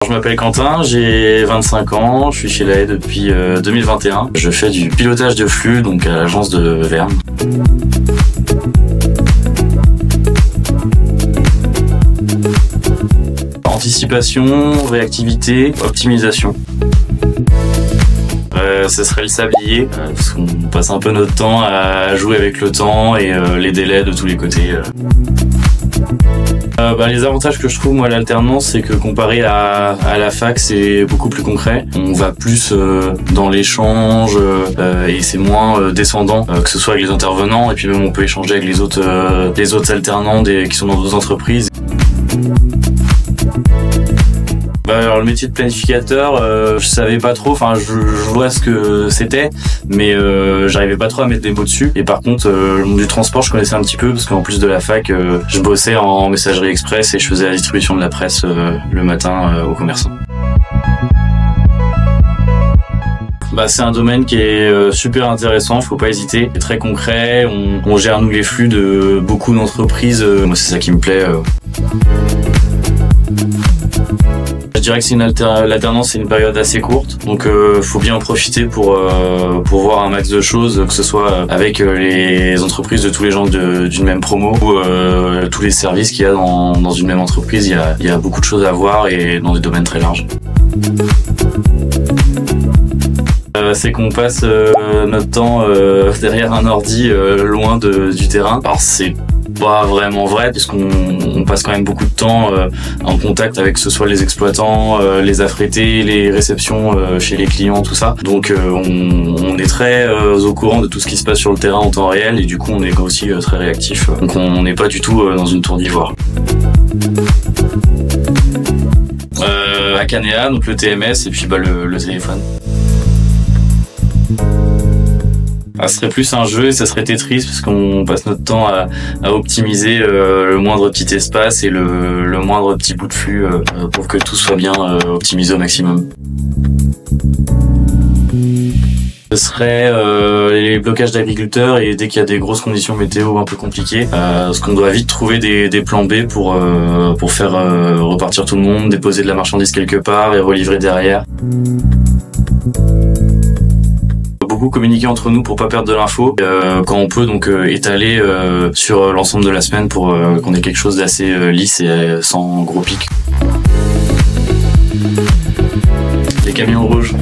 Je m'appelle Quentin, j'ai 25 ans, je suis chez La Haye depuis 2021. Je fais du pilotage de flux, donc à l'agence de Verne. Anticipation, réactivité, optimisation. Ce serait le sablier, parce qu'on passe un peu notre temps à jouer avec le temps et les délais de tous les côtés. Les avantages que je trouve moi à l'alternance, c'est que comparé à la fac, c'est beaucoup plus concret. On va plus dans l'échange et c'est moins descendant, que ce soit avec les intervenants et puis même on peut échanger avec les autres alternants qui sont dans d'autres entreprises. Alors le métier de planificateur, je savais pas trop, je vois ce que c'était, mais j'arrivais pas trop à mettre des mots dessus. Et par contre, le monde du transport, je connaissais un petit peu, parce qu'en plus de la fac, je bossais en messagerie express et je faisais la distribution de la presse le matin aux commerçants. C'est un domaine qui est super intéressant, faut pas hésiter, c'est très concret, on gère nous les flux de beaucoup d'entreprises, moi c'est ça qui me plaît. Je dirais que l'alternance, c'est une période assez courte, donc faut bien en profiter pour voir un max de choses, que ce soit avec les entreprises de tous les gens d'une même promo ou tous les services qu'il y a dans une même entreprise. Il y a beaucoup de choses à voir et dans des domaines très larges. C'est qu'on passe notre temps derrière un ordi loin du terrain. Alors c'est pas vraiment vrai puisqu'on passe quand même beaucoup de temps en contact avec que ce soit les exploitants, les affrétés, les réceptions chez les clients, tout ça. Donc on est très au courant de tout ce qui se passe sur le terrain en temps réel et du coup on est aussi très réactif. Donc on n'est pas du tout dans une tour d'ivoire. Akanea, donc le TMS et puis le téléphone. Ce serait plus un jeu et ça serait Tetris parce qu'on passe notre temps à optimiser le moindre petit espace et le moindre petit bout de flux pour que tout soit bien optimisé au maximum. Ce serait les blocages d'agriculteurs et dès qu'il y a des grosses conditions météo un peu compliquées, parce qu'on doit vite trouver des plans B pour faire repartir tout le monde, déposer de la marchandise quelque part et relivrer derrière. Beaucoup communiquer entre nous pour pas perdre de l'info quand on peut, donc étaler sur l'ensemble de la semaine pour qu'on ait quelque chose d'assez lisse et sans gros pics. Les camions rouges.